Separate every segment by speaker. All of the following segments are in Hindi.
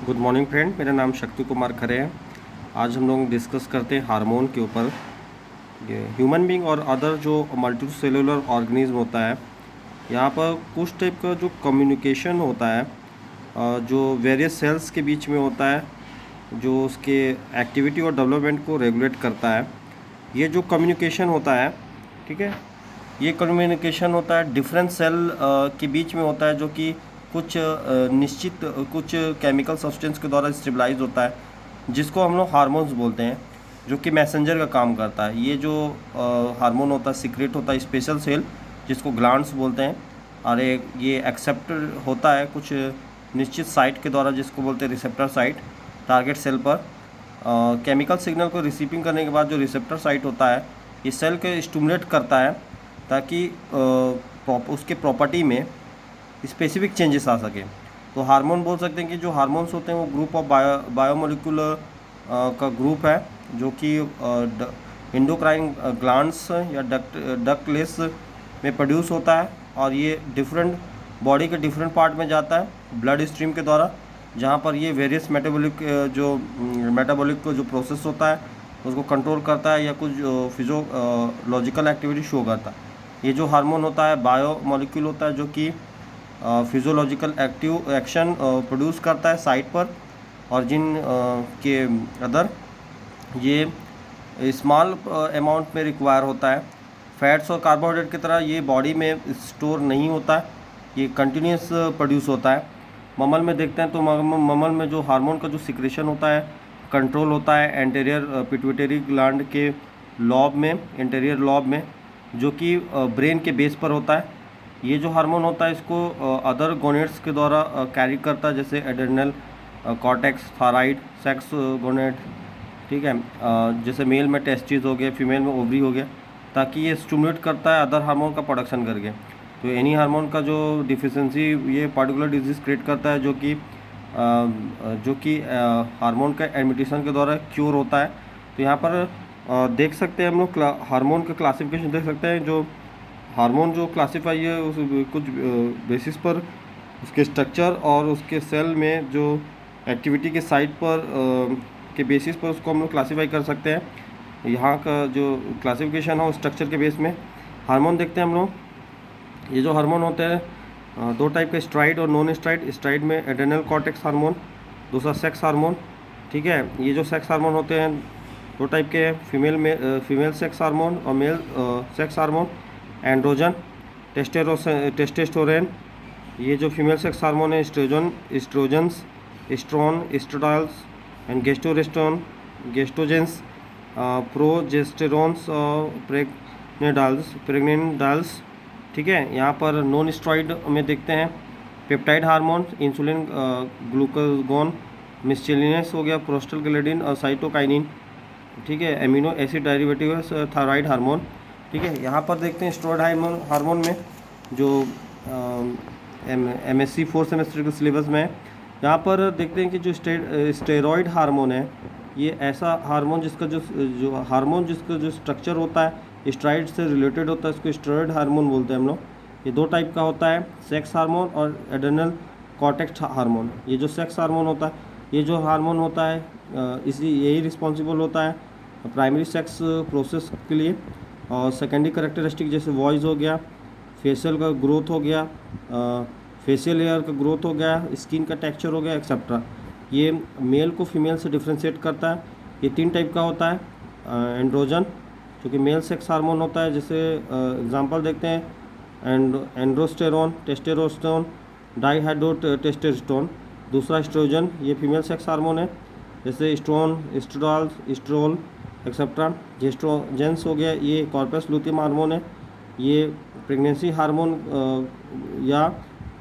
Speaker 1: गुड मॉर्निंग फ्रेंड, मेरा नाम शक्ति कुमार खरे है। आज हम लोग डिस्कस करते हैं हार्मोन के ऊपर। ये ह्यूमन बीइंग और अदर जो मल्टी सेलुलर ऑर्गेनिज्म होता है, यहाँ पर कुछ टाइप का जो कम्युनिकेशन होता है जो वेरियस सेल्स के बीच में होता है, जो उसके एक्टिविटी और डेवलपमेंट को रेगुलेट करता है। ये जो कम्युनिकेशन होता है, ठीक है, ये कम्युनिकेशन होता है डिफरेंट सेल के बीच में होता है, जो कि कुछ निश्चित कुछ केमिकल सब्सटेंस के द्वारा स्टेबलाइज होता है, जिसको हम लोग हार्मोन्स बोलते हैं, जो कि मैसेंजर का काम करता है। ये जो हार्मोन होता है सीक्रेट होता है स्पेशल सेल, जिसको ग्लैंड्स बोलते हैं, और ये एक्सेप्टर होता है कुछ निश्चित साइट के द्वारा, जिसको बोलते हैं रिसेप्टर साइट। टारगेट सेल पर केमिकल सिग्नल को रिसीविंग करने के बाद जो रिसेप्टर साइट होता है, ये सेल को स्टिमुलेट करता है ताकि उसके प्रॉपर्टी में स्पेसिफिक चेंजेस आ सके। तो हार्मोन बोल सकते हैं कि जो हार्मोन्स होते हैं वो ग्रुप ऑफ बायोमोलिकुलर का ग्रुप है, जो कि एंडोक्राइन ग्लैंड्स या डक्टलेस में प्रोड्यूस होता है, और ये डिफरेंट बॉडी के डिफरेंट पार्ट में जाता है ब्लड स्ट्रीम के द्वारा, जहाँ पर ये वेरियस मेटाबॉलिक जो प्रोसेस होता है उसको कंट्रोल करता है या कुछ फिजियोलॉजिकल एक्टिविटी शो करता है। ये जो हार्मोन होता है बायोमोलिक्यूल होता है, जो कि फिजियोलॉजिकल एक्शन प्रोड्यूस करता है साइट पर, और जिन के अदर ये स्मॉल अमाउंट में रिक्वायर होता है। फैट्स और कार्बोहाइड्रेट की तरह ये बॉडी में स्टोर नहीं होता है, ये कंटिन्यूस प्रोड्यूस होता है। ममल में देखते हैं तो ममल में जो हार्मोन का जो सिक्रेशन होता है कंट्रोल होता है एंटीरियर पिट्यूटरी ग्लैंड के लॉब में, एंटीरियर लॉब में, जो कि ब्रेन के बेस पर होता है। ये जो हार्मोन होता है इसको अदर गोनेड्स के द्वारा कैरी करता है, जैसे adrenal cortex, thyroid, sex gonad, ठीक है, जैसे मेल में टेस्टिस हो गया, फीमेल में ओवरी हो गया, ताकि ये स्टिमुलेट करता है अदर हार्मोन का प्रोडक्शन करके। तो एनी हार्मोन का जो डिफिशिएंसी ये पार्टिकुलर डिजीज़ क्रिएट करता है, जो कि हार्मोन का एडमिटेशन के द्वारा क्योर होता है। तो यहाँ पर देख सकते हैं हम लोग हार्मोन का क्लासिफिकेशन देख सकते हैं। जो हार्मोन जो क्लासीफाई है उस कुछ बेसिस पर उसके स्ट्रक्चर और उसके सेल में जो एक्टिविटी के साइट पर के बेसिस पर उसको हम लोग क्लासीफाई कर सकते हैं। यहाँ का जो क्लासिफिकेशन है स्ट्रक्चर के बेस में हार्मोन देखते हैं हम लोग। ये जो हार्मोन होते हैं दो टाइप के, स्टेरॉइड और नॉन स्टेरॉइड। स्टेरॉइड में एड्रेनल कॉर्टेक्स हार्मोन, दूसरा सेक्स हार्मोन, ठीक है। ये जो सेक्स हार्मोन होते हैं दो टाइप के, फीमेल सेक्स हार्मोन और male sex hormone. Androgen, testosterone, ये जो फीमेल सेक्स हार्मोन है, एस्ट्रोजन्स, एस्ट्रोन, एस्ट्रोडाल्स एंड गेस्टोजेंस, प्रोजेस्टेरोन्स और प्रेग्नेंडाल्स, ठीक है। यहाँ पर नॉन स्टेरॉइड में देखते हैं पेप्टाइड हार्मोन, इंसुलिन, ग्लूकागोन, मिसचेलिनस हो गया, प्रोस्टाग्लैंडिन और साइटोकाइनिन, ठीक है। एमिनो एसिड डेरिवेटिव है थायराइड हार्मोन, ठीक है। यहाँ पर देखते हैं स्टेरॉइड हार्मोन में जो MSc 4th सेमेस्टर के सिलेबस में है। यहाँ पर देखते हैं कि जो स्टेरॉइड हार्मोन है, ये ऐसा हार्मोन जिसका जो स्ट्रक्चर होता है स्टेरॉइड से रिलेटेड होता है, इसको स्टेरॉइड हार्मोन बोलते हैं हम लोग। ये दो टाइप का होता है, सेक्स हार्मोन और एड्रेनल कॉर्टेक्स हार्मोन। ये जो सेक्स हार्मोन होता है, ये जो हार्मोन होता है यही रिस्पॉन्सिबल होता है प्राइमरी सेक्स प्रोसेस के लिए। और सेकेंडरी करेक्टरिस्टिक जैसे वॉइस हो गया, फेशियल का ग्रोथ हो गया, फेशियल हेयर का ग्रोथ हो गया, स्किन का टेक्सचर हो गया, एक्सेट्रा, ये मेल को फीमेल से डिफ्रेंशिएट करता है। ये 3 टाइप का होता है। एंड्रोजन जो कि मेल सेक्स हार्मोन होता है, जैसे एग्जांपल देखते हैं एंड्रोस्टेरोन, टेस्टोस्टेरोन, डाईहाइड्रो टेस्टोस्टेरोन। दूसरा एस्ट्रोजन, ये फीमेल सेक्स हार्मोन है, जैसे एस्ट्रोन, एस्ट्रोडाल, एस्ट्रोल, एक्सेट्रा। जेस्ट्रोजेंस हो गया, ये कॉर्पस लूटियम हार्मोन है, ये प्रेगनेंसी हार्मोन या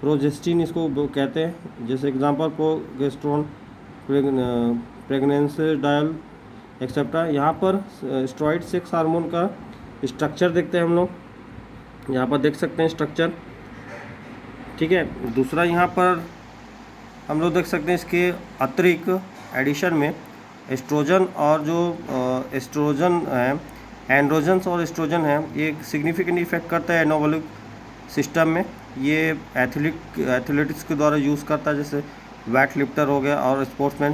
Speaker 1: प्रोजेस्टिन इसको कहते हैं, जैसे example progesterone, pregnancy dial, etcetera. यहाँ पर स्टेरॉइड सेक्स हार्मोन का स्ट्रक्चर देखते हैं हम लोग। यहाँ पर देख सकते हैं स्ट्रक्चर, ठीक है। दूसरा यहाँ पर हम लोग देख सकते हैं इसके अतिरिक्त एडिशन में एस्ट्रोजन और जो एस्ट्रोजन है, एंड्रोजन्स और एस्ट्रोजन है, ये सिग्निफिकेंट इफेक्ट करता है एनाबॉलिक सिस्टम में। ये एथलेटिक्स के द्वारा यूज़ करता है, जैसे वेट लिफ्टर हो गया और स्पोर्ट्समैन,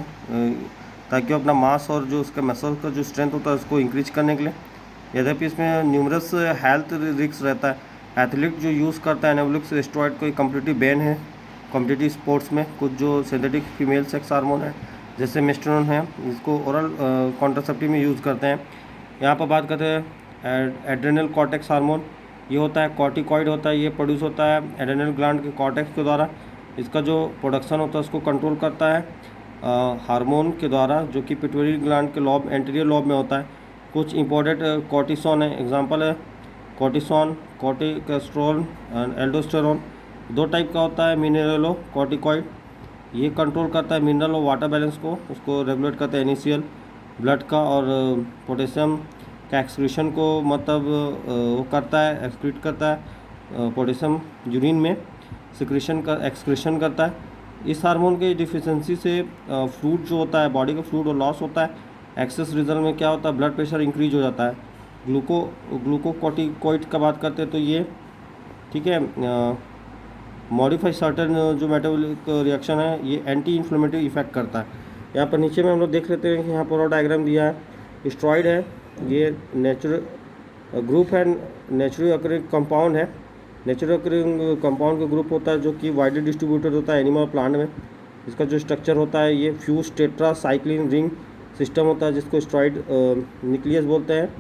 Speaker 1: ताकि वो अपना मास और जो उसका मसल का जो स्ट्रेंथ होता है उसको इंक्रीज करने के लिए। यद्यपि इसमें न्यूमरस हेल्थ रिस्क रहता है। एथलीट जो यूज़ करता है एनाबॉलिक स्टेरॉयड को कम्प्लीटली बैन है कॉम्पिटिटिव स्पोर्ट्स में। कुछ जो सिंथेटिक फीमेल सेक्स हार्मोन है जैसे मेस्टेरोन है, इसको ओरल कॉन्ट्रासेप्टिव में यूज़ करते हैं। यहाँ पर बात करते हैं एड्रेनल कॉर्टेक्स हार्मोन। ये होता है कॉर्टिकॉइड होता है, ये प्रोड्यूस होता है एड्रेनल ग्लैंड के कॉर्टेक्स के द्वारा। इसका जो प्रोडक्शन होता है उसको कंट्रोल करता है हार्मोन के द्वारा, जो कि पिट्यूटरी ग्लैंड के लॉब एंटीरियर लॉब में होता है। कुछ इंपॉर्टेंट कॉर्टिसोन है, एग्जांपल है कॉर्टिसोन, कॉर्टिकोस्टेरोल एंड एल्डोस्टेरोन। दो टाइप का होता है मिनरलो कॉर्टिकॉइड, ये कंट्रोल करता है मिनरल और वाटर बैलेंस को, उसको रेगुलेट करता है इनिशियल ब्लड का, और पोटेशियम का एक्सक्रीशन को मतलब वो करता है, एक्सक्रीट करता है पोटेशियम यूरिन में एक्सक्रीशन करता है। इस हार्मोन के डिफिशिएंसी से फ्लूइड जो होता है बॉडी का फ्लूइड लॉस होता है। एक्सेस रिजल्ट में क्या होता है, ब्लड प्रेशर इंक्रीज हो जाता है। ग्लूकोकॉर्टिकॉइड का बात करते हैं तो ये ठीक है मॉडिफाई सर्टेन जो मेटाबॉलिक रिएक्शन है, ये एंटी इन्फ्लेमेटरी इफेक्ट करता है। यहाँ पर नीचे में हम लोग देख लेते हैं कि यहाँ पर और डायग्राम दिया है। स्टेरॉइड है, ये नेचुरल ग्रुप है, नेचुरली अकरिंग कंपाउंड है। नेचुरल अकरिंग कंपाउंड का ग्रुप होता है जो कि वाइडली डिस्ट्रीब्यूटेड होता है एनिमल प्लांट में। इसका जो स्ट्रक्चर होता है ये fuse tetra cyclin ring system होता है, जिसको स्टेरॉइड न्यूक्लियस बोलते हैं।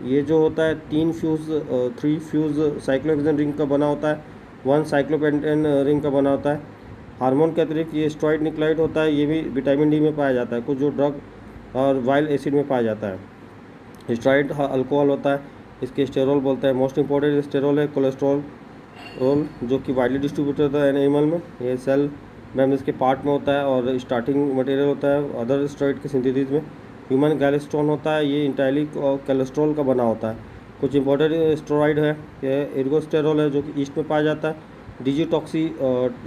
Speaker 1: ये जो होता है 3 फ्यूज साइक्लोहेक्सेन रिंग का बना होता है, 1 साइक्लोपेंटेन रिंग का बना होता है। हार्मोन के अतिरिक्त ये स्टेरॉइड न्यूक्लाइड होता है, ये भी विटामिन डी में पाया जाता है, कुछ जो ड्रग और वाइल्ड एसिड में पाया जाता है। स्टेरॉइड अल्कोहल होता है, इसके स्टेरोल बोलते हैं। मोस्ट इंपॉर्टेंट स्टेरोल है कोलेस्ट्रॉल जो कि वाइडली डिस्ट्रीब्यूटेड होता है एनिमल में, ये सेल मेम्ब्रेन के पार्ट में होता है और स्टार्टिंग मटेरियल होता है अदर स्टेरॉइड के सिंथेसिस में। ह्यूमन गैलेस्ट्रॉन होता है, ये इंटायरली कोलेस्ट्रॉल का बना होता है। कुछ इंपॉर्टेंट स्टेरॉइड है, ये एर्गोस्टेरोल है जो कि ईस्ट में पाया जाता है। डिजिटॉक्सी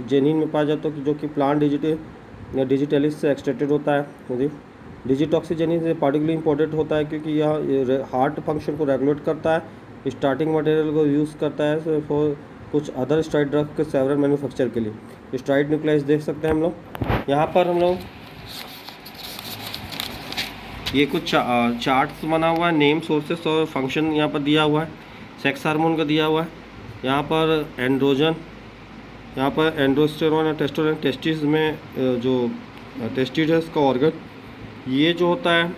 Speaker 1: जेनिन में पाया जाता है जो कि प्लांट डिजिटलिस से एक्सट्रैक्टेड होता है। डिजिटॉक्सीजेनिन से पार्टिकुलरली इंपॉर्टेंट होता है क्योंकि यह हार्ट फंक्शन को रेगुलेट करता है, स्टार्टिंग मटेरियल को यूज़ करता है फॉर कुछ अदर स्टेरॉइड ड्रग के सेवरल मैन्युफैक्चर के लिए। स्टेरॉइड न्यूक्लियस देख सकते हैं हम लोग। यहाँ पर हम लोग ये कुछ चार्ट्स बना हुआ है, नेम सोर्सेस और फंक्शन यहाँ पर दिया हुआ है। सेक्स हार्मोन का दिया हुआ है, यहाँ पर एंड्रोजन, यहाँ पर एंड्रोस्टेरोन या टेस्टोस्टेरोन, टेस्टिस में जो टेस्टिस है इसका ऑर्गन, ये जो होता है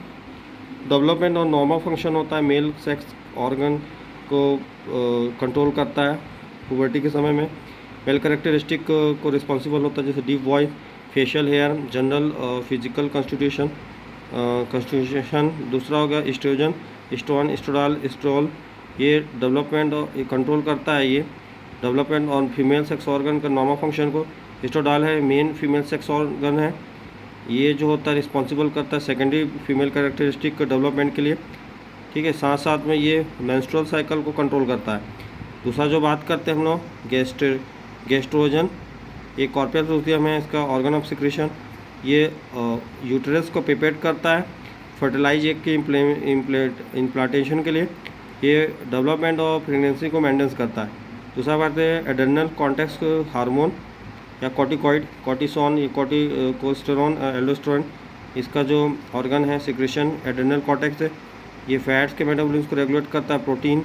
Speaker 1: डेवलपमेंट और नॉर्मल फंक्शन होता है, मेल सेक्स ऑर्गन को कंट्रोल करता है पुबर्टी के समय में। मेल कैरेक्टरिस्टिक को रिस्पॉन्सिबल होता है जैसे deep voice, facial hair, general physical constitution. दूसरा हो गया एस्ट्रोजन, एस्ट्रोन, एस्ट्रोडाल, एस्ट्रोल, ये डेवलपमेंट और कंट्रोल करता है, ये डेवलपमेंट और फीमेल सेक्स ऑर्गन का नॉर्मल फंक्शन को। एस्ट्रोडाल है मेन फीमेल सेक्स ऑर्गन है, ये जो होता है रिस्पॉन्सिबल करता है सेकेंडरी फीमेल कैरेक्टरिस्टिक के डेवलपमेंट के लिए, ठीक है। साथ साथ में ये मेंस्ट्रुअल साइकिल को कंट्रोल करता है। दूसरा जो बात करते हैं हम लोग गैस्ट्रोजन, ये कॉर्पियल लूटियम है, इसका ऑर्गन ऑफ सिक्रेशन, ये यूटेरस को प्रिपेयर करता है फर्टिलाइज एग के इम्प्लांटेशन के लिए। ये डेवलपमेंट और प्रेगनेंसी को मेंटेन करता है। दूसरा बात है एड्रेनल कॉर्टेक्स हार्मोन या कॉर्टिकॉइड, कॉर्टिसोन, ये कॉर्टिकोस्टेरोन, एल्डोस्टेरोन, इसका जो ऑर्गन है सिक्रेशन एड्रेनल कॉर्टेक्स है। ये फैट्स के मेटाबॉलिज्म को रेगुलेट करता है, प्रोटीन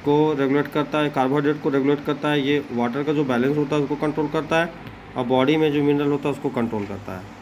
Speaker 1: को रेगुलेट करता है, कार्बोहाइड्रेट को रेगुलेट करता है, ये वाटर का जो बैलेंस होता है उसको कंट्रोल करता है, और बॉडी में जो मिनरल होता है उसको कंट्रोल करता है।